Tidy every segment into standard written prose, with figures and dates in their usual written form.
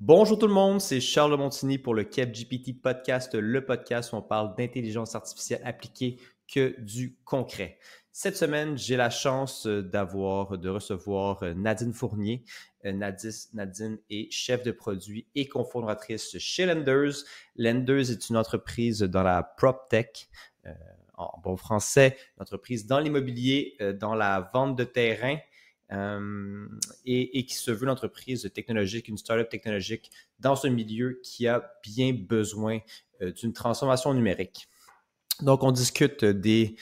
Bonjour tout le monde, c'est Charles Montigny pour le KevGPT Podcast, le podcast où on parle d'intelligence artificielle appliquée que du concret. Cette semaine, j'ai la chance de recevoir Nadine Fournier. Nadine est chef de produit et cofondatrice chez Lenders. Lenders est une entreprise dans la PropTech, en bon français, une entreprise dans l'immobilier, dans la vente de terrain. Et qui se veut une entreprise technologique, une startup technologique dans ce milieu qui a bien besoin d'une transformation numérique. Donc, on discute des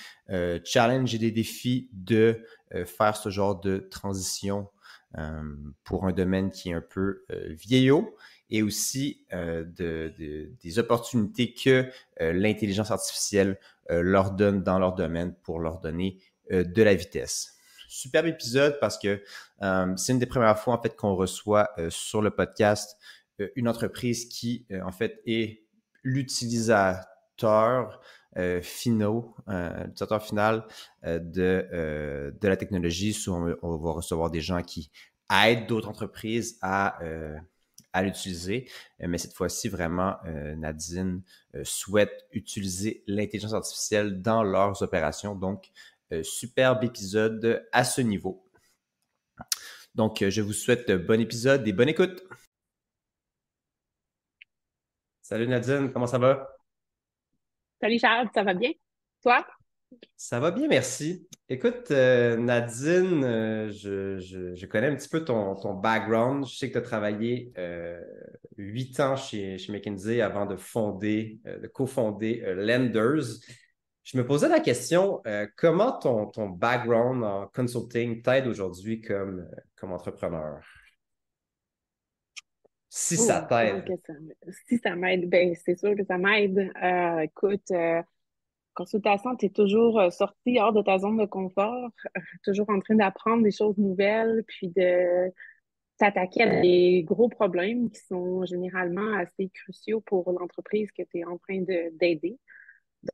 challenges et des défis de faire ce genre de transition pour un domaine qui est un peu vieillot et aussi des opportunités que l'intelligence artificielle leur donne dans leur domaine pour leur donner de la vitesse. Superbe épisode parce que c'est une des premières fois en fait qu'on reçoit sur le podcast une entreprise qui en fait est l'utilisateur l'utilisateur final de la technologie. On va recevoir des gens qui aident d'autres entreprises à l'utiliser. Mais cette fois-ci, vraiment, Nadine souhaite utiliser l'intelligence artificielle dans leurs opérations. Donc, superbe épisode à ce niveau. Donc, je vous souhaite bon épisode et bonne écoute. Salut Nadine, comment ça va? Salut Charles, ça va bien? Toi? Ça va bien, merci. Écoute, Nadine, je connais un petit peu ton background. Je sais que tu as travaillé 8 ans chez McKinsey avant de cofonder Lenders. Je me posais la question, comment ton background en consulting t'aide aujourd'hui comme entrepreneur? Si ça Oh, comment t'aide. que si ça m'aide, ben c'est sûr que ça m'aide. Écoute, consultation, tu es toujours sorti hors de ta zone de confort, toujours en train d'apprendre des choses nouvelles, puis de t'attaquer à des gros problèmes qui sont généralement assez cruciaux pour l'entreprise que tu es en train d'aider.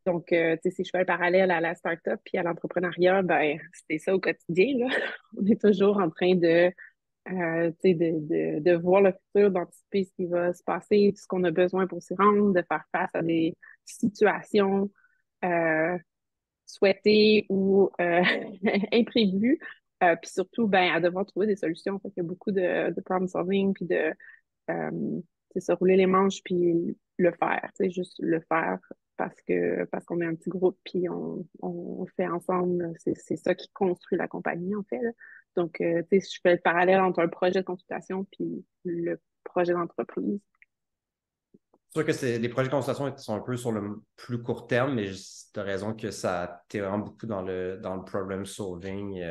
Donc, tu sais, si je fais le parallèle à la start-up puis à l'entrepreneuriat, ben, c'est ça au quotidien, là. On est toujours en train tu sais, de voir le futur, d'anticiper ce qui va se passer, ce qu'on a besoin pour s'y rendre, de faire face à des situations euh, souhaitées ou imprévues. Puis surtout, ben, à devoir trouver des solutions. Fait qu'il y a beaucoup de problem solving, puis euh, se rouler les manches, puis le faire. Tu sais, juste le faire parce qu'on est un petit groupe, puis on le fait ensemble. C'est ça qui construit la compagnie, en fait, là. Donc, tu sais, je fais le parallèle entre un projet de consultation puis le projet d'entreprise. C'est sûr que les projets de consultation sont un peu sur le plus court terme, mais tu as raison que ça t'es vraiment beaucoup dans le problem solving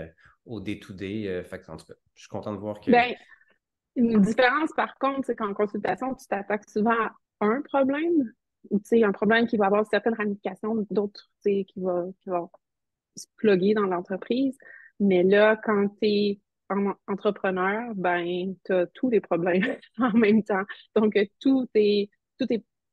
au day-to-day. Fait que, en tout cas, je suis content de voir que. Ben, une différence, par contre, c'est qu'en consultation, tu t'attaques souvent à un problème, ou tu sais, un problème qui va avoir certaines ramifications, d'autres, tu sais, qui va se plugger dans l'entreprise. Mais là, quand tu es entrepreneur, ben, tu as tous les problèmes en même temps. Donc, tout est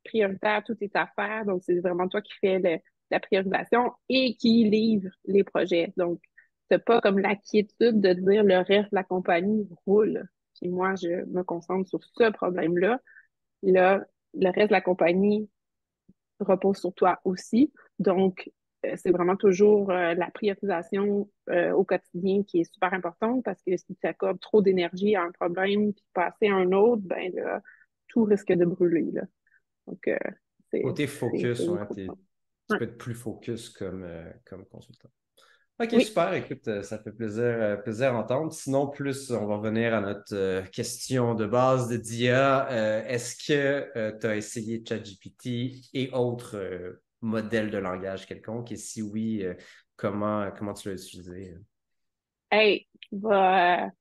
prioritaire, tout est à faire. Donc, c'est vraiment toi qui fais la priorisation et qui livre les projets. Donc, tu n'as pas comme la quiétude de dire le reste de la compagnie roule. Puis moi, je me concentre sur ce problème-là. Là, le reste de la compagnie repose sur toi aussi. Donc, c'est vraiment toujours la priorisation au quotidien qui est super importante parce que si tu accordes trop d'énergie à un problème puis passer à un autre, ben là, tout risque de brûler, là. Donc, c'est Côté c'est focus, une ouais, grosse tu ouais. peux être plus focus comme consultant. OK, Oui. super. Écoute, ça fait plaisir à entendre. Sinon, plus, on va revenir à notre question de base de DIA. Est-ce que tu as essayé ChatGPT et autres modèles de langage quelconque? Et si oui, comment tu l'as utilisé? Hey, tu vas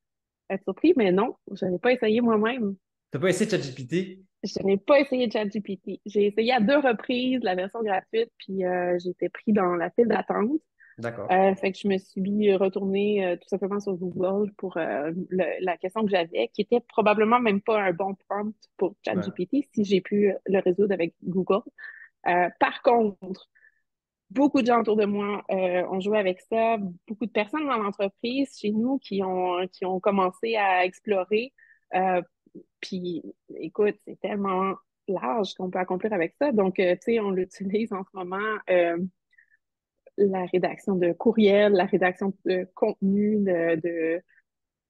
être surpris, mais non, je n'ai pas essayé moi-même. Tu n'as pas essayé ChatGPT? Je n'ai pas essayé ChatGPT. J'ai essayé à 2 reprises la version gratuite, puis j'ai été pris dans la file d'attente. D'accord. Fait que je me suis retournée tout simplement sur Google pour la question que j'avais, qui était probablement même pas un bon prompt pour Ouais. ChatGPT si j'ai pu le résoudre avec Google. Par contre, beaucoup de gens autour de moi ont joué avec ça. Beaucoup de personnes dans l'entreprise chez nous qui ont commencé à explorer. Puis, écoute, c'est tellement large qu'on peut accomplir avec ça. Donc, tu sais, on l'utilise en ce moment, la rédaction de courriels, la rédaction de contenu,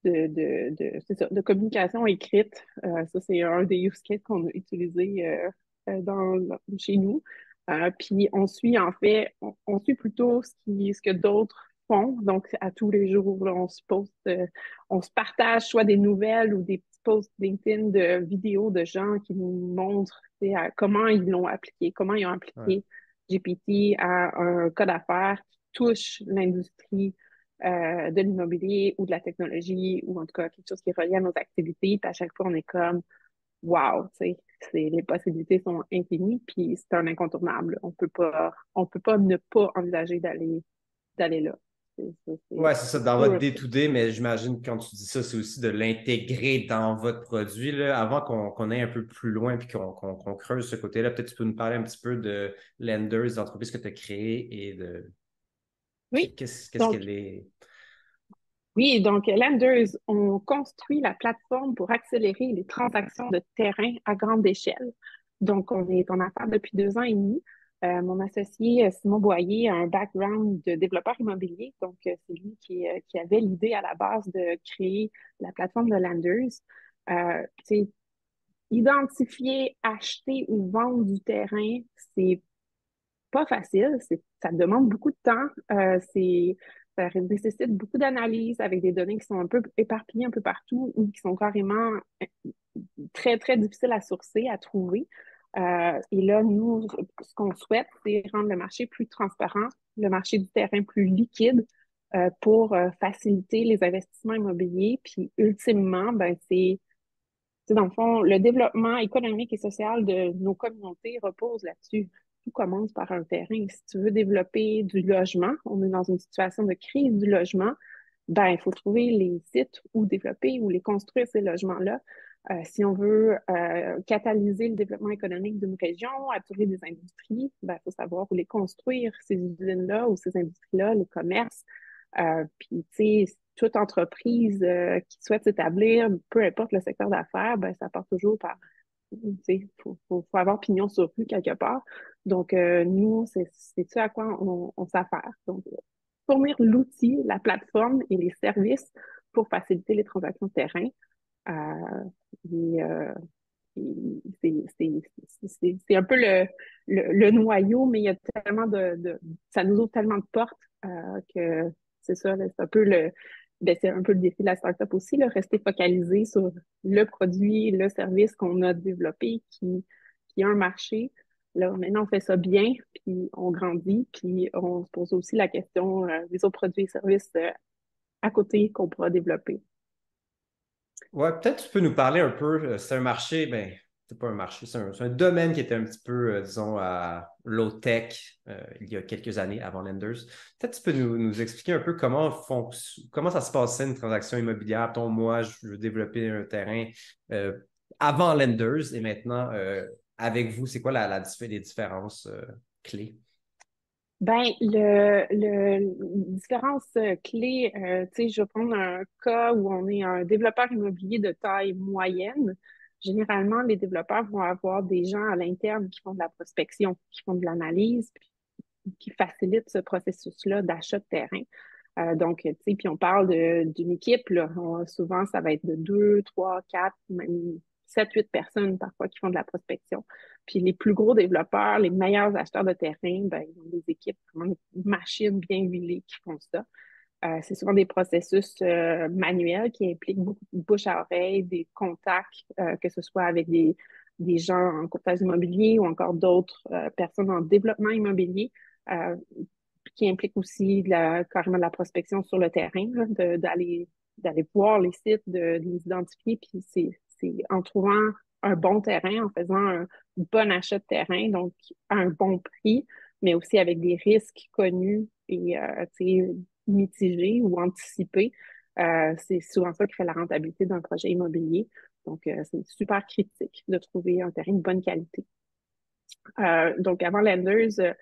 c'est ça, de communication écrite. Ça, c'est un des use cases qu'on a utilisé chez nous. Puis on suit, en fait, on suit plutôt ce que d'autres font. Donc, à tous les jours, là, on se partage soit des nouvelles ou des petits posts LinkedIn de vidéos de gens qui nous montrent tu sais, comment ils l'ont appliqué, comment ils ont Ouais. appliqué GPT à un cas d'affaires qui touche l'industrie de l'immobilier ou de la technologie ou en tout cas quelque chose qui est relié à nos activités. Puis à chaque fois, on est comme wow, tu sais, les possibilités sont infinies, puis c'est un incontournable. On peut pas ne pas envisager d'aller là. Ouais, c'est ça, C'est dans votre sûr. day-to-day, mais j'imagine que quand tu dis ça, c'est aussi de l'intégrer dans votre produit. Là, avant qu'on aille un peu plus loin et qu'on creuse ce côté-là, peut-être tu peux nous parler un petit peu de Lenders, des entreprises que tu as créées et de Oui. qu'est-ce Donc, qu'elle est. oui, donc Lenders, on construit la plateforme pour accélérer les transactions de terrain à grande échelle. Donc, on est en affaires depuis 2 ans et demi. Mon associé Simon Boyer a un background de développeur immobilier, donc c'est lui qui avait l'idée à la base de créer la plateforme de Lenders. C'est identifier, acheter ou vendre du terrain, c'est pas facile. Ça demande beaucoup de temps. Ça nécessite beaucoup d'analyse avec des données qui sont un peu éparpillées un peu partout ou qui sont carrément très, très difficiles à sourcer, à trouver. Et là, nous, ce qu'on souhaite, c'est rendre le marché plus transparent, le marché du terrain plus liquide pour faciliter les investissements immobiliers. Puis, ultimement, ben, dans le fond, le développement économique et social de nos communautés repose là-dessus. Tout commence par un terrain. Si tu veux développer du logement, on est dans une situation de crise du logement, ben, il faut trouver les sites où développer, où les construire, ces logements-là. Si on veut catalyser le développement économique d'une région, attirer des industries, ben, il faut savoir où les construire, ces usines-là ou ces industries-là, les commerces. Puis, tu sais, toute entreprise qui souhaite s'établir, peu importe le secteur d'affaires, ben, ça part toujours par, tu sais, faut avoir pignon sur rue quelque part. Donc, nous, c'est ce à quoi on s'affaire. Donc, fournir l'outil, la plateforme et les services pour faciliter les transactions de terrain. Euh, et, c'est un peu le noyau, mais il y a tellement ça nous ouvre tellement de portes que c'est ça, là, c'est un peu c'est un peu le défi de la startup aussi, là, rester focalisé sur le produit, le service qu'on a développé qui a un marché. Là, maintenant, on fait ça bien, puis on grandit, puis on se pose aussi la question des autres produits et services à côté qu'on pourra développer. Ouais, peut-être tu peux nous parler un peu. C'est un marché, ben, c'est pas un marché, c'est un domaine qui était un petit peu, disons, à low-tech il y a quelques années avant Lenders. Peut-être tu peux nous expliquer un peu comment ça se passait une transaction immobilière. Ton moi, je veux développer un terrain euh, avant Lenders et maintenant avec vous, c'est quoi les différences clés? Ben, différence clé, tu sais, je vais prendre un cas où on est un développeur immobilier de taille moyenne. Généralement, les développeurs vont avoir des gens à l'interne qui font de la prospection, qui font de l'analyse, puis qui facilitent ce processus-là d'achat de terrain. Donc, tu sais, puis on parle d'une équipe, là, souvent, ça va être de 2, 3, 4, même 7, 8 personnes parfois qui font de la prospection. Puis les plus gros développeurs, les meilleurs acheteurs de terrain, ben, ils ont des équipes, vraiment des machines bien huilées qui font ça. C'est souvent des processus manuels qui impliquent beaucoup de bouche à oreille, des contacts, que ce soit avec des gens en courtage immobilier ou encore d'autres personnes en développement immobilier. Euh, qui implique aussi carrément de la prospection sur le terrain, là, d'aller voir les sites, de les identifier. Puis c'est en trouvant un bon terrain, en faisant un bon achat de terrain, donc à un bon prix, mais aussi avec des risques connus et mitigés ou anticipés. C'est souvent ça qui fait la rentabilité d'un projet immobilier. Donc, c'est super critique de trouver un terrain de bonne qualité. Donc, avant Lenders,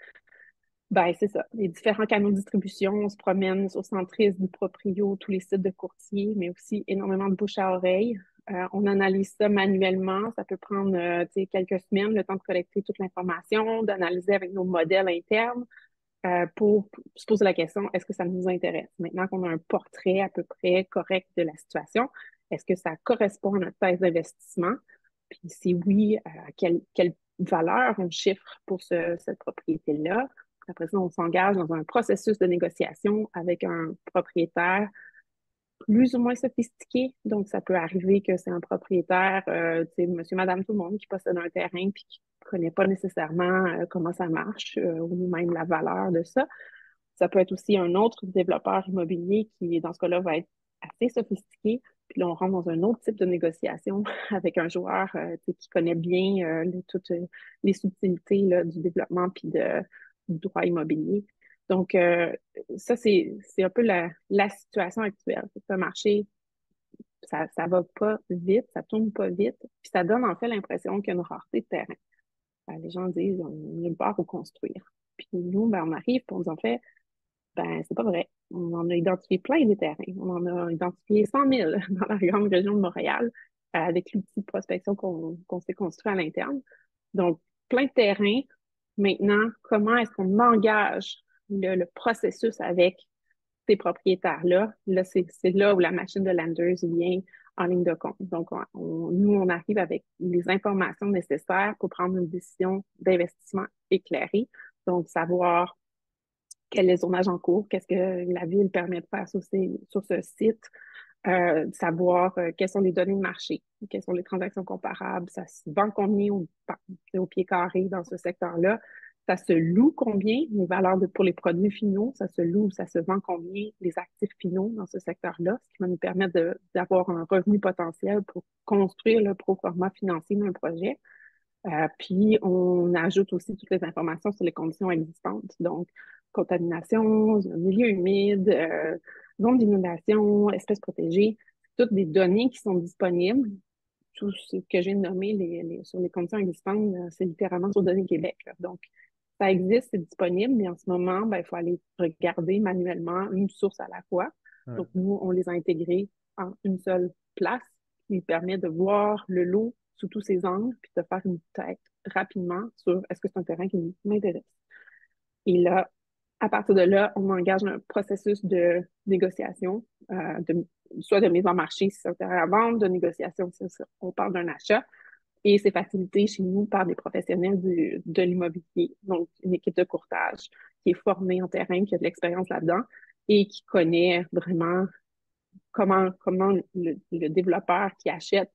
ben, c'est ça. Les différents canaux de distribution, on se promène sur Centris, du Proprio, tous les sites de courtiers, mais aussi énormément de bouche à oreille. On analyse ça manuellement. Ça peut prendre quelques semaines, le temps de collecter toute l'information, d'analyser avec nos modèles internes pour se poser la question, est-ce que ça nous intéresse? Maintenant qu'on a un portrait à peu près correct de la situation, est-ce que ça correspond à notre thèse d'investissement? Puis si oui, à quelle valeur on chiffre pour cette propriété-là? Après ça, on s'engage dans un processus de négociation avec un propriétaire plus ou moins sophistiqué. Donc, ça peut arriver que c'est un propriétaire, monsieur, madame, tout le monde qui possède un terrain puis qui ne connaît pas nécessairement comment ça marche ou même la valeur de ça. Ça peut être aussi un autre développeur immobilier qui, dans ce cas-là, va être assez sophistiqué. Puis là, on rentre dans un autre type de négociation avec un joueur qui connaît bien toutes les subtilités là, du développement puis du droit immobilier. Donc, ça, c'est un peu la situation actuelle. C'est un marché, ça va pas vite, ça tourne pas vite, puis ça donne en fait l'impression qu'il y a une rareté de terrain. Les gens disent, on n'a nulle part où construire. Puis nous, ben, on arrive, puis on dit, en fait, ben, c'est pas vrai. On en a identifié plein des terrains. On en a identifié 100 000 dans la grande région de Montréal avec l'outil de prospection qu'on s'est construit à l'interne. Donc, plein de terrains. Maintenant, comment est-ce qu'on engage le processus avec ces propriétaires-là? Là, c'est là où la machine de Landers vient en ligne de compte. Donc, nous, on arrive avec les informations nécessaires pour prendre une décision d'investissement éclairée. Donc, savoir quel est le zonage en cours, qu'est-ce que la ville permet de faire sur ce site, savoir quelles sont les données de marché, quelles sont les transactions comparables, ça se vend combien au pied carré dans ce secteur-là, ça se loue combien, les valeurs pour les produits finaux, ça se loue, ça se vend combien, les actifs finaux dans ce secteur-là, ce qui va nous permettre d'avoir un revenu potentiel pour construire le pro forma financier d'un projet. Puis, on ajoute aussi toutes les informations sur les conditions existantes. Donc, contamination, milieu humide, zone d'inondation, espèces protégées, toutes des données qui sont disponibles. Tout ce que j'ai nommé sur les conditions existantes, c'est littéralement sur Données Québec, là. Donc, ça existe, c'est disponible, mais en ce moment, ben, il faut aller regarder manuellement une source à la fois. Ouais. Donc, nous, on les a intégrés en une seule place qui permet de voir le lot sous tous ses angles, puis de faire une tête rapidement sur est-ce que c'est un terrain qui m'intéresse. Et là, à partir de là, on engage un processus de négociation, soit de mise en marché si c'est un terrain à vendre, de négociation si on parle d'un achat. Et c'est facilité chez nous par des professionnels de l'immobilier, donc une équipe de courtage qui est formée en terrain, qui a de l'expérience là-dedans et qui connaît vraiment comment le développeur qui achète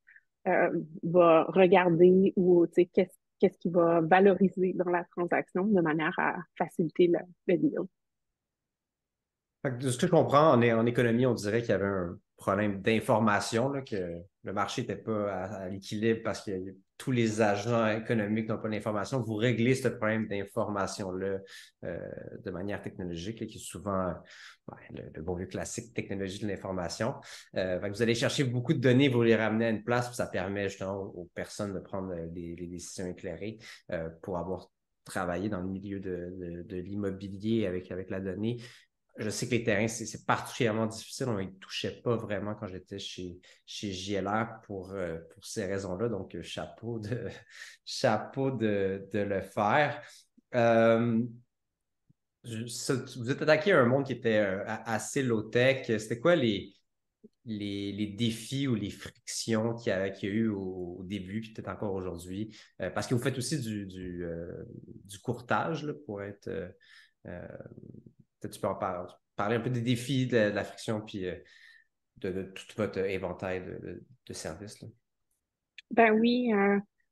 va regarder ou qu'est-ce qu'il va valoriser dans la transaction de manière à faciliter le deal. Fait que de ce que je comprends, en économie, on dirait qu'il y avait un problème d'information, là, que le marché n'était pas à l'équilibre parce que tous les agents économiques n'ont pas d'information. Vous réglez ce problème d'information-là de manière technologique, là, qui est souvent le bon vieux classique technologie de l'information. Fait que vous allez chercher beaucoup de données, vous les ramenez à une place, puis ça permet justement aux personnes de prendre les décisions éclairées pour avoir travaillé dans le milieu de l'immobilier avec la donnée. Je sais que les terrains, c'est particulièrement difficile. On ne touchait pas vraiment quand j'étais chez JLR pour ces raisons-là. Donc, chapeau de le faire. Euh, vous êtes attaqué à un monde qui était assez low-tech. C'était quoi les défis ou les frictions qu'il y a eu au début, puis peut-être encore aujourd'hui? Parce que vous faites aussi du courtage là, pour être. Peut-être tu peux parler un peu des défis de la friction, puis de tout votre éventail de services, là. Ben oui,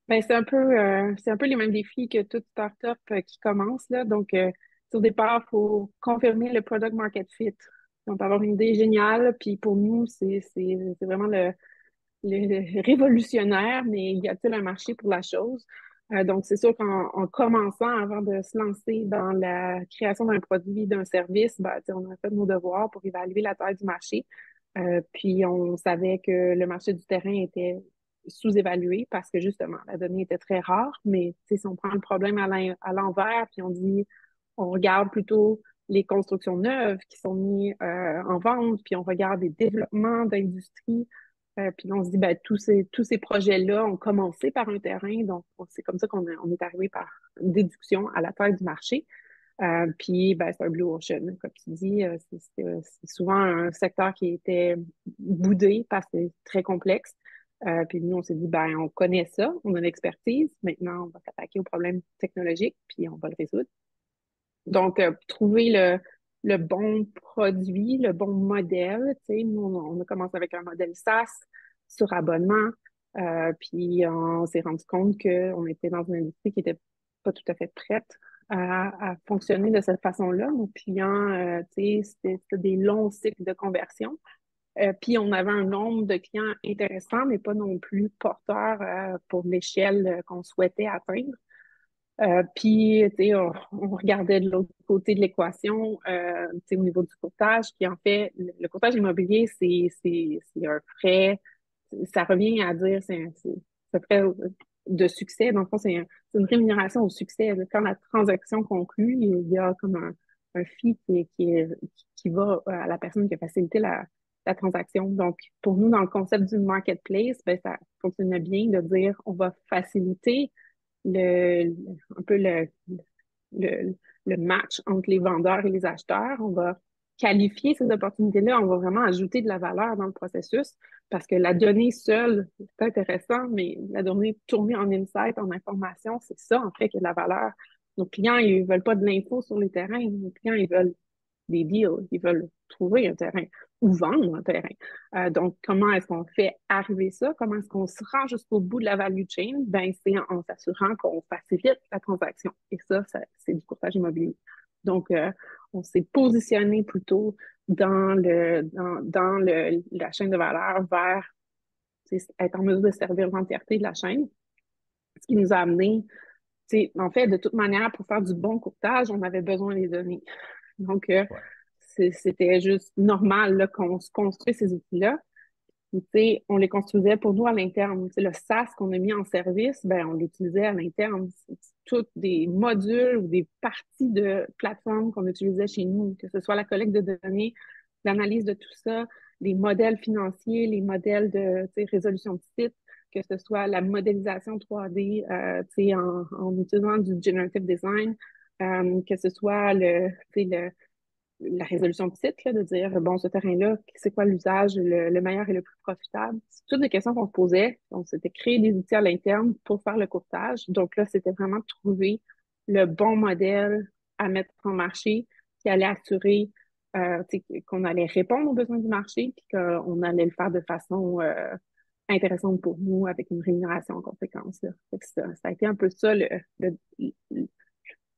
ben c'est un peu les mêmes défis que toute startup qui commence là. Donc, au départ, il faut confirmer le product market fit. On peut avoir une idée géniale, puis pour nous, c'est vraiment le révolutionnaire, mais y a-t-il un marché pour la chose? Donc, c'est sûr qu'en commençant, avant de se lancer dans la création d'un produit, d'un service, ben, on a fait nos devoirs pour évaluer la taille du marché. Puis, on savait que le marché du terrain était sous-évalué parce que justement, la donnée était très rare. Mais si on prend le problème à l'envers, puis on regarde plutôt les constructions neuves qui sont mises en vente, puis on regarde les développements d'industries Puis là, on se dit, ben, tous ces projets-là ont commencé par un terrain, donc c'est comme ça on est arrivé par déduction à la taille du marché. Puis, ben, c'est un blue ocean, comme tu dis. C'est souvent un secteur qui était boudé parce que c'est très complexe. Puis nous, on s'est dit, ben, on connaît ça, on a l'expertise. Maintenant, on va s'attaquer aux problèmes technologiques, puis on va le résoudre. Donc, trouver le bon produit, le bon modèle. Tu sais, nous, on a commencé avec un modèle SaaS sur abonnement. Puis, on s'est rendu compte qu'on était dans une industrie qui n'était pas tout à fait prête à fonctionner de cette façon-là. Nos clients, tu sais, c'était des longs cycles de conversion. Puis, on avait un nombre de clients intéressants, mais pas non plus porteurs pour l'échelle qu'on souhaitait atteindre. Puis, tu sais, on regardait de l'autre côté de l'équation, tu sais, au niveau du courtage, qui en fait, le courtage immobilier, c'est un frais, ça revient à dire, c'est un frais de succès. Dans le fond, c'est une rémunération au succès. Quand la transaction conclut, il y a comme un fee qui va à la personne qui a facilité la transaction. Donc, pour nous, dans le concept du marketplace, ben, ça fonctionnait bien de dire, on va faciliter le, un peu le, le match entre les vendeurs et les acheteurs. On va qualifier ces opportunités-là. On va vraiment ajouter de la valeur dans le processus parce que la donnée seule, c'est intéressant, mais la donnée tournée en insight, en information, c'est ça, en fait, qui a de la valeur. Nos clients, ils veulent pas de l'info sur les terrains. Nos clients, ils veulent des deals, ils veulent trouver un terrain ou vendre un terrain. Donc, comment est-ce qu'on fait arriver ça? Comment est-ce qu'on se rend jusqu'au bout de la value chain? Ben, c'est en s'assurant qu'on facilite la transaction. Et ça c'est du courtage immobilier. Donc, on s'est positionné plutôt dans la chaîne de valeur vers être en mesure de servir l'entièreté de la chaîne, ce qui nous a amené, en fait, de toute manière, pour faire du bon courtage, on avait besoin des données. Donc, Ouais. c'était juste normal là, qu'on se construise ces outils-là. On les construisait pour nous à l'interne. Le SaaS qu'on a mis en service, ben, on l'utilisait à l'interne. C'est tous des modules ou des parties de plateforme qu'on utilisait chez nous, que ce soit la collecte de données, l'analyse de tout ça, les modèles financiers, les modèles de résolution de site, que ce soit la modélisation 3D en utilisant du generative design, que ce soit la résolution de site, là, de dire, bon, ce terrain-là, c'est quoi l'usage le meilleur et le plus profitable? C'est toutes des questions qu'on se posait. Donc, c'était créer des outils à l'interne pour faire le courtage. Donc là, c'était vraiment de trouver le bon modèle à mettre en marché qui allait assurer qu'on allait répondre aux besoins du marché puis qu'on allait le faire de façon intéressante pour nous avec une rémunération en conséquence. Là. Fait que ça a été un peu ça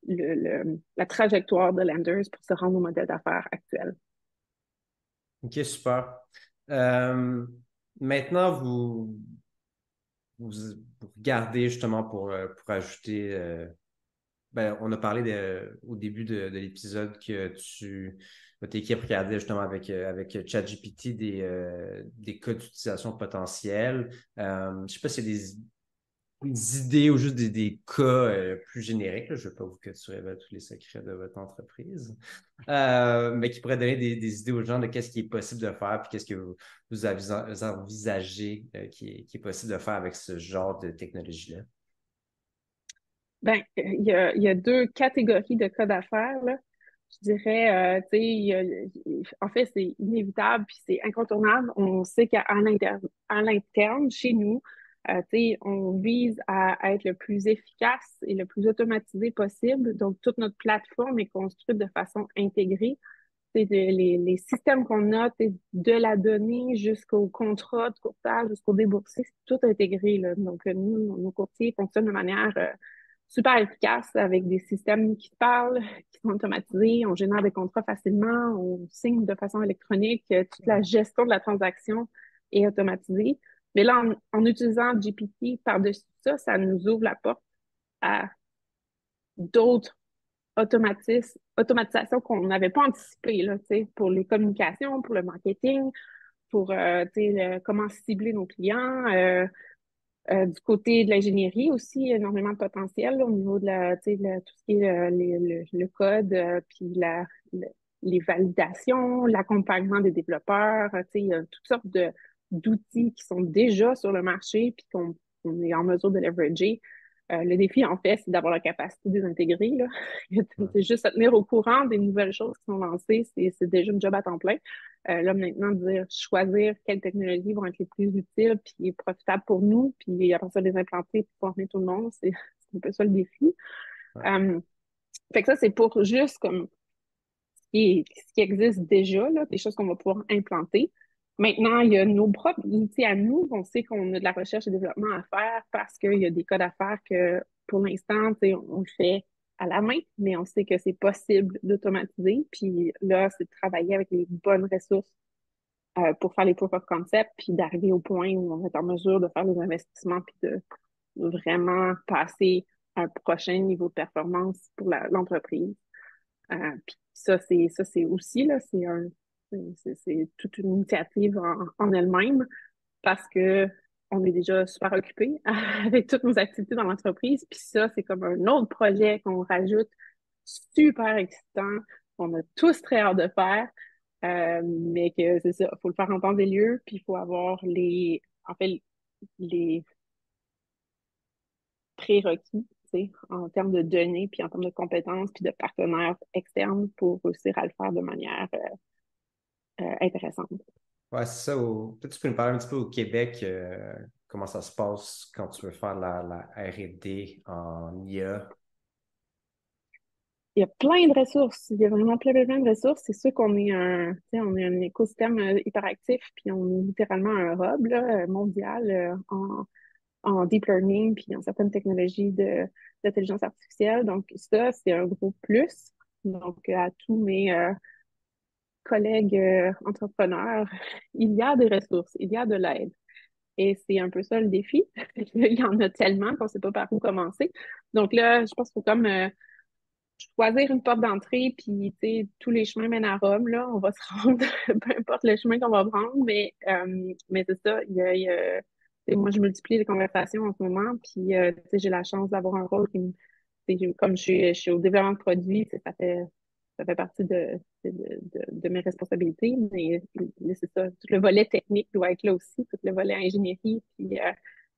la trajectoire de Lenders pour se rendre au modèle d'affaires actuel. OK, super. Euh, Maintenant, vous, vous regardez justement pour ajouter. Ben, on a parlé au début de l'épisode que votre équipe regardait justement avec ChatGPT des cas d'utilisation potentiels. Je ne sais pas si c'est des idées ou juste des cas plus génériques. Là. Je ne veux pas vous que tu révèles tous les secrets de votre entreprise, mais qui pourraient donner des idées aux gens de qu'est-ce qui est possible de faire puis qu'est-ce que vous envisagez qui est possible de faire avec ce genre de technologie-là. Ben, il y a deux catégories de cas d'affaires, là. Je dirais, tu sais, en fait, c'est inévitable puis c'est incontournable. On sait à l'interne, chez nous, tu sais, on vise à être le plus efficace et le plus automatisé possible. Donc, toute notre plateforme est construite de façon intégrée. Les systèmes qu'on a, de la donnée jusqu'au contrat de courtage, jusqu'au déboursé, c'est tout intégré, là. Donc, nous, nos courtiers fonctionnent de manière super efficace avec des systèmes qui se parlent, qui sont automatisés, on génère des contrats facilement, on signe de façon électronique, toute la gestion de la transaction est automatisée. Mais là, en utilisant GPT par-dessus ça, ça nous ouvre la porte à d'autres automatisations qu'on n'avait pas anticipées, là, pour les communications, pour le marketing, pour comment cibler nos clients. Du côté de l'ingénierie aussi, énormément de potentiel là, au niveau de tout ce qui est le code, puis les validations, l'accompagnement des développeurs. Il y a toutes sortes d'outils qui sont déjà sur le marché puis qu'on est en mesure de leverager. Le défi, en fait, c'est d'avoir la capacité de les intégrer, là. Ouais. C'est juste se tenir au courant des nouvelles choses qui sont lancées, c'est déjà un job à temps plein. Là, maintenant, dire, choisir quelles technologies vont être les plus utiles puis profitables pour nous, puis après ça, les implanter pour former tout le monde, c'est un peu ça le défi. Ouais. Euh, Fait que ça, c'est pour juste comme ce qui existe déjà, là, des choses qu'on va pouvoir implanter. Maintenant, il y a nos propres outils à nous. On sait qu'on a de la recherche et développement à faire parce qu'il y a des cas d'affaires que, pour l'instant, tu sais, on le fait à la main, mais on sait que c'est possible d'automatiser. Puis là, c'est de travailler avec les bonnes ressources pour faire les proof of concept, puis d'arriver au point où on est en mesure de faire les investissements, puis de vraiment passer à un prochain niveau de performance pour l'entreprise. Puis ça, c'est aussi, là, c'est toute une initiative en elle-même parce que on est déjà super occupé avec toutes nos activités dans l'entreprise. Puis ça, c'est comme un autre projet qu'on rajoute super excitant, qu'on a tous très hâte de faire. Mais que c'est ça, il faut le faire en temps et lieu, puis il faut avoir en fait, les prérequis, tu sais, en termes de données, puis en termes de compétences, puis de partenaires externes pour réussir à le faire de manière intéressante. Ouais, c'est ça. Peut-être tu peux nous parler un petit peu au Québec, comment ça se passe quand tu veux faire la R&D en IA. Il y a plein de ressources. Il y a vraiment plein de ressources. C'est sûr qu'on est tu sais, on est un écosystème hyperactif, puis on est littéralement un hub là, mondial en deep learning, puis en certaines technologies d'intelligence artificielle. Donc, ça, c'est un gros plus. Donc, à tous mes collègues entrepreneurs, il y a des ressources, il y a de l'aide. Et c'est un peu ça le défi. Il y en a tellement qu'on ne sait pas par où commencer. Donc là, je pense qu'il faut comme choisir une porte d'entrée, puis tu sais, tous les chemins mènent à Rome, là. On va se rendre, peu importe le chemin qu'on va prendre, mais c'est ça. Tu sais, moi, je multiplie les conversations en ce moment, puis tu sais, j'ai la chance d'avoir un rôle qui me. Comme je suis au développement de produits, tu sais, ça fait partie de mes responsabilités, mais c'est ça. Tout le volet technique doit être là aussi, tout le volet ingénierie, puis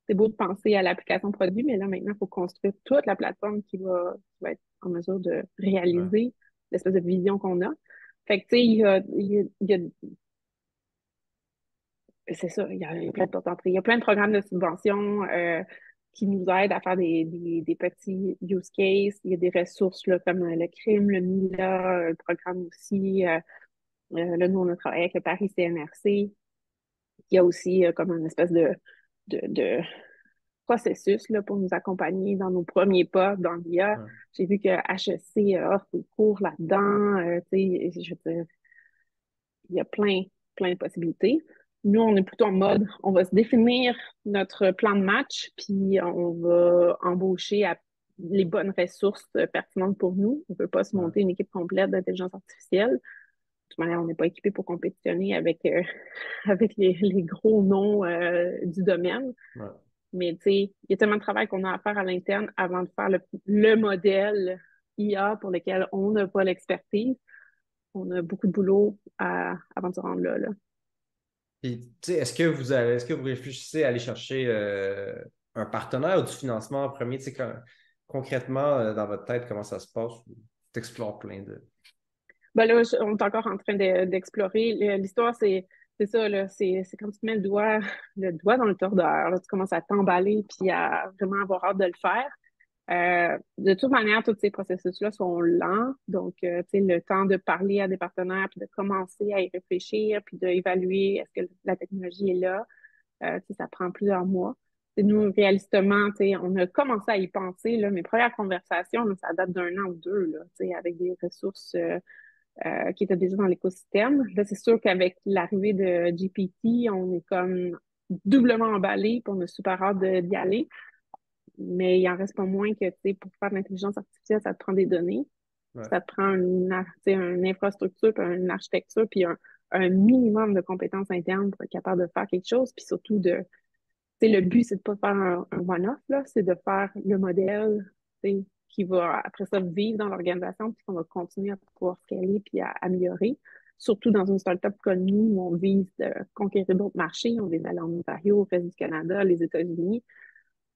c'est beau de penser à l'application produit, mais là, maintenant, il faut construire toute la plateforme qui va être en mesure de Ouais. réaliser l'espèce de vision qu'on a. Fait que, tu sais, c'est ça, il y a plein de portes d'entrée. Il y a plein de programmes de subvention qui nous aident à faire des petits use cases. Il y a des ressources là, comme le crime, le MILA, le programme aussi. Là, nous, on a travaillé avec le Paris CNRC. Il y a aussi comme une espèce de processus là, pour nous accompagner dans nos premiers pas dans l'IA. Ouais. J'ai vu que HEC offre des cours là-dedans. Tu sais, je veux dire, il y a plein de possibilités. Nous, on est plutôt en mode, on va se définir notre plan de match, puis on va embaucher les bonnes ressources pertinentes pour nous. On ne peut pas se Ouais. monter une équipe complète d'intelligence artificielle. De toute manière, on n'est pas équipé pour compétitionner avec, avec les gros noms du domaine. Ouais. Mais tu sais, il y a tellement de travail qu'on a à faire à l'interne avant de faire le modèle IA pour lequel on n'a pas l'expertise. On a beaucoup de boulot avant de se rendre là, là. Puis, tu sais, est-ce que vous réfléchissez à aller chercher un partenaire ou du financement en premier? Tu sais, concrètement, dans votre tête, comment ça se passe? Tu explores plein de. Ben là, on est encore en train d'explorer. L'histoire, c'est ça, là, c'est quand tu te mets le doigt dans le tordeur, là, tu commences à t'emballer puis à vraiment avoir hâte de le faire. De toute manière, tous ces processus-là sont lents. Donc, tu sais, le temps de parler à des partenaires, puis de commencer à y réfléchir, puis d'évaluer est-ce que la technologie est là, tu sais, ça prend plusieurs mois. C'est nous, réalistement, tu sais, on a commencé à y penser, là, mes premières conversations, là, ça date d'1 an ou deux, là, tu sais, avec des ressources qui étaient déjà dans l'écosystème. Là, c'est sûr qu'avec l'arrivée de GPT, on est comme doublement emballé, puis on a super hâte d'y aller. Mais il en reste pas moins que, tu sais, pour faire de l'intelligence artificielle, ça te prend des données, Ouais. ça te prend tu sais, une infrastructure, puis une architecture, puis un minimum de compétences internes pour être capable de faire quelque chose, puis surtout tu sais, le but, c'est de pas faire un one-off, là, c'est de faire le modèle, tu sais, qui va après ça vivre dans l'organisation, puis qu'on va continuer à pouvoir scaler puis à améliorer. surtout dans une startup comme nous, où on vise de conquérir d'autres marchés, on vise d'aller en Ontario, au reste du Canada, les États-Unis.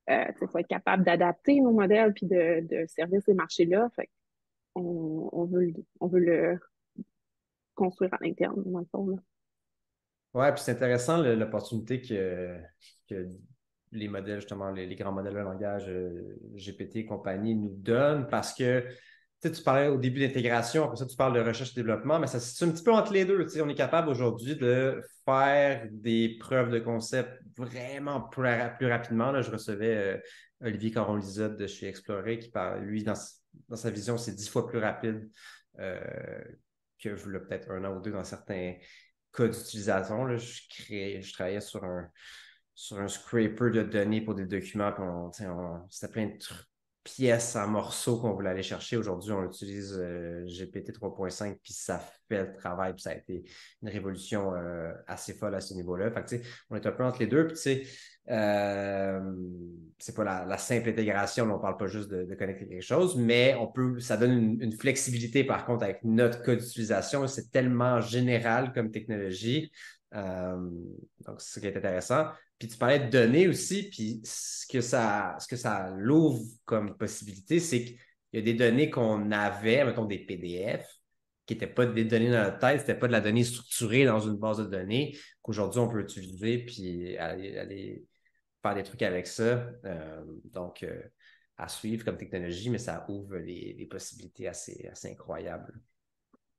Il faut être capable d'adapter nos modèles puis de servir ces marchés-là. Fait on veut le construire à l'interne, dans le fond. Là. Ouais, puis c'est intéressant l'opportunité que les modèles, justement, les grands modèles de langage GPT et compagnie nous donnent parce que tu parlais au début d'intégration, après ça, tu parles de recherche et développement, mais ça se situe un petit peu entre les deux. Tu sais, on est capable aujourd'hui de faire des preuves de concept vraiment plus rapidement. Là, je recevais Olivier Caron-Lizotte de chez Explorer qui parle, lui, dans sa vision, c'est 10 fois plus rapide euh, que peut-être un an ou deux dans certains cas d'utilisation. Là, je travaillais sur un scraper de données pour des documents, puis c'était plein de pièces en morceaux qu'on voulait aller chercher. Aujourd'hui, on utilise GPT 3.5, puis ça fait le travail, puis ça a été une révolution assez folle à ce niveau-là. Fait que, tu sais, on est un peu entre les deux, puis tu sais, c'est pas la simple intégration, on ne parle pas juste de connecter quelque chose, mais ça donne une flexibilité par contre avec notre code d'utilisation. C'est tellement général comme technologie. Euh, donc, c'est ce qui est intéressant. Puis tu parlais de données aussi, puis ce que ça l'ouvre comme possibilité, c'est qu'il y a des données qu'on avait, mettons des PDF, qui n'étaient pas des données dans notre tête, c'était pas de la donnée structurée dans une base de données, qu'aujourd'hui on peut utiliser, puis aller faire des trucs avec ça. À suivre comme technologie, mais ça ouvre des possibilités assez incroyables.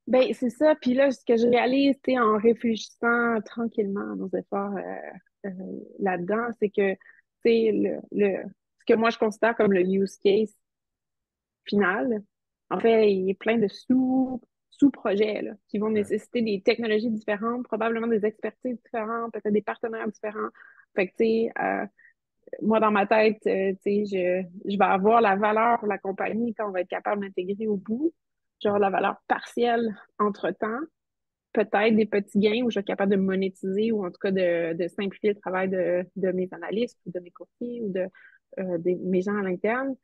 Ben, c'est ça. Puis là, ce que je réalise, en réfléchissant tranquillement à nos efforts euh, là-dedans, c'est que, ce que moi je considère comme le use case final, en fait, il y a plein de sous-projets là, qui vont Ouais. nécessiter des technologies différentes, probablement des expertises différentes, peut-être des partenaires différents. Fait que, tu sais, moi, dans ma tête, je vais avoir la valeur pour la compagnie quand on va être capable d'intégrer au bout, genre la valeur partielle entre-temps, peut-être des petits gains où je vais être capable de monétiser ou en tout cas de simplifier le travail de mes analystes ou de mes courtiers ou de mes gens à l'interne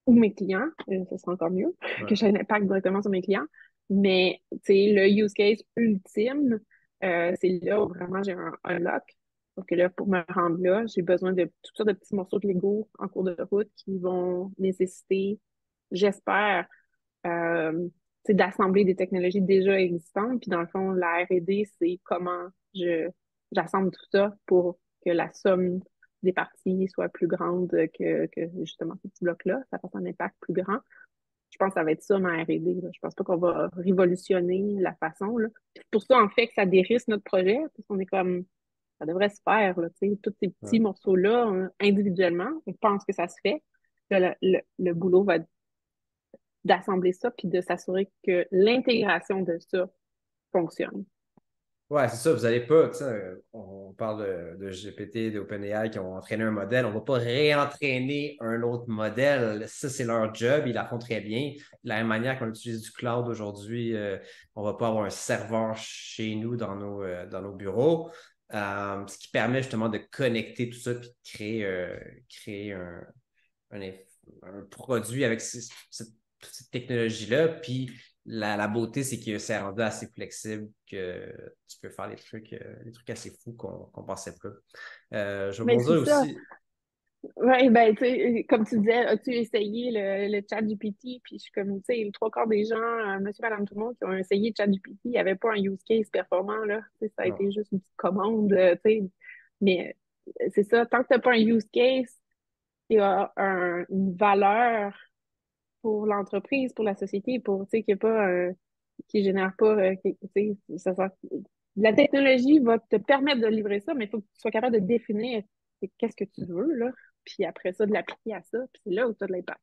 ou mes clients. Ce sera encore mieux que Ouais. j'ai un impact directement sur mes clients. Mais le use case ultime, c'est là où vraiment j'ai un unlock. Donc là, pour me rendre là, j'ai besoin de toutes sortes de petits morceaux de Lego en cours de route qui vont nécessiter, j'espère, euh, d'assembler des technologies déjà existantes. Puis dans le fond, la R&D, c'est comment j'assemble tout ça pour que la somme des parties soit plus grande que justement ce petit bloc-là. Ça fasse un impact plus grand. Je pense que ça va être ça, ma R&D. Là. Je pense pas qu'on va révolutionner la façon. Là. Puis c'est pour ça, en fait, que ça dérisque notre projet, parce qu'on est comme, ça devrait se faire, là, tous ces petits Ouais. morceaux-là, individuellement. On pense que ça se fait. Là, le boulot va être d'assembler ça puis de s'assurer que l'intégration de ça fonctionne. Ouais, c'est ça, vous n'allez pas, tu sais, on parle de GPT, d'OpenAI qui ont entraîné un modèle, on ne va pas réentraîner un autre modèle. Ça, c'est leur job, ils la font très bien. De la même manière qu'on utilise du cloud aujourd'hui, on ne va pas avoir un serveur chez nous dans nos bureaux. Ce qui permet justement de connecter tout ça puis de créer un, un produit avec cette technologie-là. Puis la beauté, c'est que c'est rendu assez flexible que tu peux faire des trucs assez fous qu'on pensait pas. Je vais Mais c'est bondir ça. aussi. Ouais, ben, tu sais, comme tu disais, as-tu essayé le chat GPT? Puis je suis comme, tu sais, le trois quarts des gens, monsieur, madame, tout le monde, qui ont essayé chat GPT, il n'y avait pas un use case performant, là. Tu sais, ça a Non. été juste une petite commande, tu sais. Mais c'est ça, tant que tu n'as pas un use case, il y a une valeur pour l'entreprise, pour la société, pour, tu sais, qu'il y a pas, qui génère pas, tu sais, la technologie va te permettre de livrer ça, mais il faut que tu sois capable de définir qu'est-ce que tu veux, là, puis après ça, de l'appliquer à ça, puis c'est là où tu as de l'impact.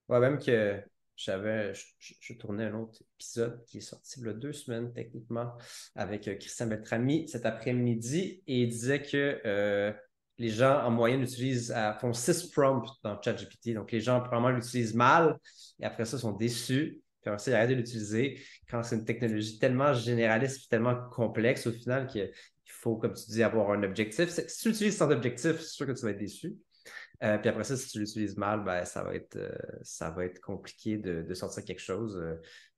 Ouais, même que je tournais un autre épisode qui est sorti il y a 2 semaines techniquement avec Christian Beltrami cet après-midi et il disait que les gens en moyenne font 6 prompts dans ChatGPT. Donc les gens probablement l'utilisent mal et après ça sont déçus. Puis après ça, ils arrêtent de l'utiliser quand c'est une technologie tellement généraliste et tellement complexe au final qu'il faut, comme tu dis, avoir un objectif. Si tu utilises sans objectif, c'est sûr que tu vas être déçu. Puis après ça, si tu l'utilises mal, ben, ça va être compliqué de sortir quelque chose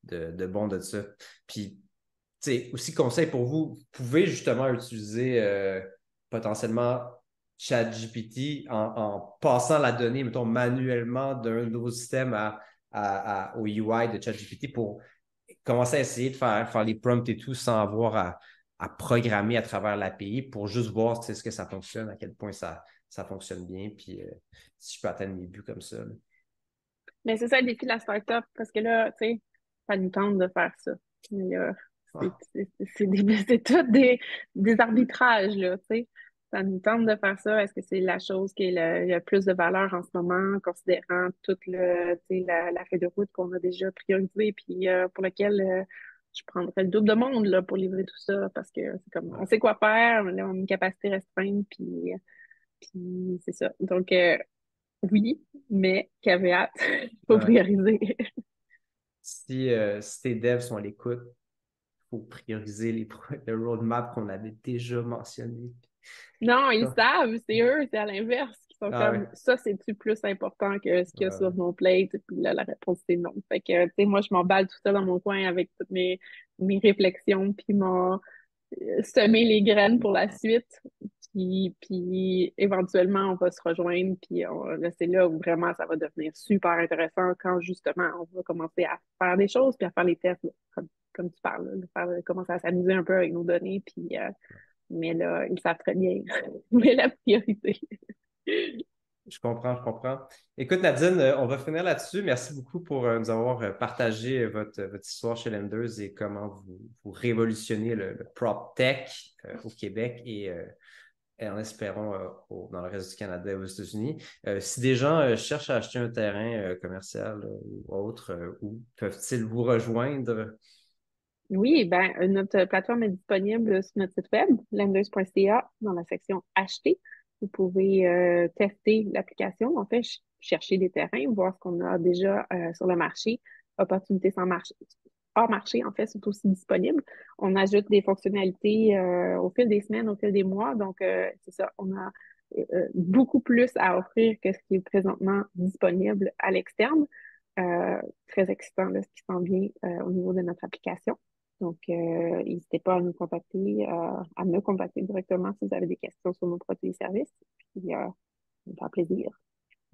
de bon de ça. Puis, tu aussi conseil pour vous, vous pouvez justement utiliser potentiellement ChatGPT en passant la donnée, mettons, manuellement d'un nouveau système au UI de ChatGPT pour commencer à essayer de faire les prompts et tout sans avoir à programmer à travers l'API pour juste voir ce que ça fonctionne, à quel point ça fonctionne bien, puis si je peux atteindre mes buts comme ça. Là. Mais c'est ça le défi de la startup, parce que là, tu sais, ça nous tente de faire ça. Mais là, Ah, c'est tout des arbitrages, là, tu sais. Ça nous tente de faire ça. Est-ce que c'est la chose qui est le plus de valeur en ce moment, considérant toute tu sais, la feuille de route qu'on a déjà priorisée, puis pour laquelle je prendrais le double de monde là, pour livrer tout ça, parce que c'est comme, on ouais. sait quoi faire, là, on a une capacité restreinte, puis c'est ça. Donc, oui, mais caveat, il faut Ouais. prioriser. Si tes devs sont à l'écoute, il faut prioriser le roadmap qu'on avait déjà mentionné. Non, ils Ah, savent, c'est eux, c'est à l'inverse, qui sont ah comme ouais. ça, c'est-tu plus important que ce qu'il y a sur Ouais, mon plate? Puis là, la réponse, c'est non. Fait que, tu sais, moi, je m'emballe tout ça dans mon coin avec toutes mes réflexions, puis semer les graines pour la suite. Puis éventuellement, on va se rejoindre, puis là, c'est là où vraiment ça va devenir super intéressant quand justement on va commencer à faire des choses, puis à faire les tests, là, comme tu parles, là, commencer à s'amuser un peu avec nos données, puis mais là, ils savent très bien où est la priorité. je comprends, je comprends. Écoute, Nadine, on va finir là-dessus. Merci beaucoup pour nous avoir partagé votre histoire chez Lenders et comment vous révolutionnez le prop tech au Québec et en espérant dans le reste du Canada et aux États-Unis. Si des gens cherchent à acheter un terrain commercial ou autre, où peuvent-ils vous rejoindre? Oui, ben, notre plateforme est disponible sur notre site web, lenders.ca, dans la section Acheter. Vous pouvez tester l'application, en fait, chercher des terrains, voir ce qu'on a déjà sur le marché. Opportunités sans marché, hors marché, en fait, sont aussi disponibles. On ajoute des fonctionnalités au fil des semaines, au fil des mois. Donc, c'est ça, on a beaucoup plus à offrir que ce qui est présentement disponible à l'externe. Très excitant, là, ce qui s'en vient au niveau de notre application. Donc, n'hésitez pas à nous contacter, à me contacter directement si vous avez des questions sur nos produits et services. Puis, ça me fait plaisir.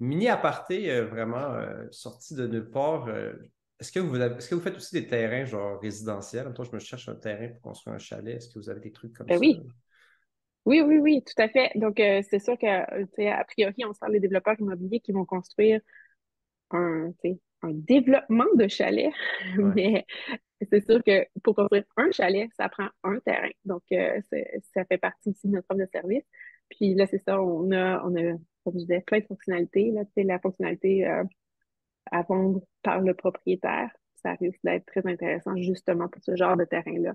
Mini aparté, vraiment sorti de nulle part. Est-ce que vous faites aussi des terrains genre résidentiels? Toi, je me cherche un terrain pour construire un chalet. Est-ce que vous avez des trucs comme ça? Oui, oui, tout à fait. Donc, c'est sûr que, tu sais, a priori, on sert les développeurs immobiliers qui vont construire tu sais, un développement de chalet, Ouais. mais c'est sûr que pour construire un chalet, ça prend un terrain. Donc, ça fait partie aussi de notre offre de service. Puis là, c'est ça, on a, comme je disais, plein de fonctionnalités. Là, tu sais, la fonctionnalité à vendre par le propriétaire, ça risque d'être très intéressant justement pour ce genre de terrain-là,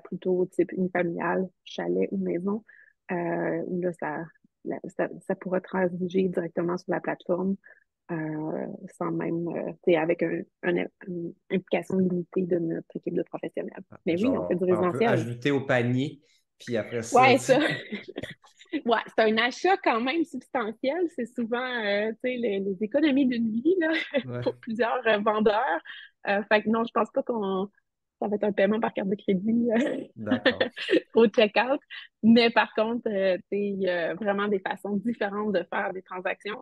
plutôt type unifamilial, chalet ou maison, où là, ça pourra transiger directement sur la plateforme sans même, tu sais, avec une implication limitée de notre équipe de professionnels. Mais oui, on fait du On peut résidentiel. ajouter au panier, puis après ça, Ouais, ça. Ouais, c'est un achat quand même substantiel. C'est souvent, tu sais, les économies d'une vie, là, ouais, pour plusieurs vendeurs. Fait que non, je pense pas ça va être un paiement par carte de crédit d'accord. au checkout. Mais par contre, tu sais, il y a vraiment des façons différentes de faire des transactions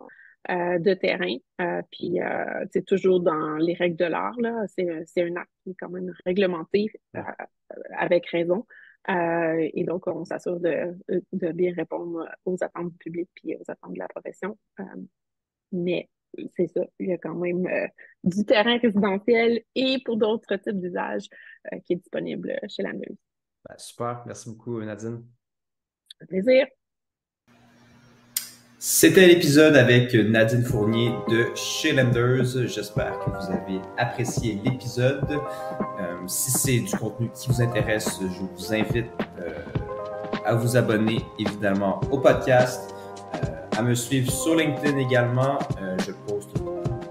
de terrain. Puis, c'est toujours dans les règles de l'art, là. C'est un acte qui est quand même réglementé Ouais. avec raison. Et donc, on s'assure de bien répondre aux attentes du public puis aux attentes de la profession. Mais c'est ça, il y a quand même du terrain résidentiel et pour d'autres types d'usages qui est disponible chez la Meuse. Ben, super. Merci beaucoup, Nadine. Un plaisir. C'était l'épisode avec Nadine Fournier de chez Lenders. J'espère que vous avez apprécié l'épisode. Si c'est du contenu qui vous intéresse, je vous invite à vous abonner évidemment au podcast, à me suivre sur LinkedIn également. Je poste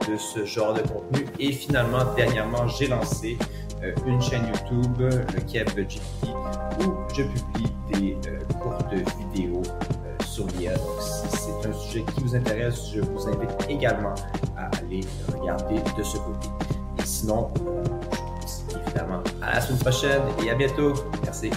de ce genre de contenu. Et finalement, dernièrement, j'ai lancé une chaîne YouTube, le Kev GPT, où je publie des courtes vidéos sur l'IA. Donc, si c'est un sujet qui vous intéresse, je vous invite également à aller regarder de ce côté. Et sinon, je vous dis évidemment à À la semaine prochaine et à bientôt. Merci.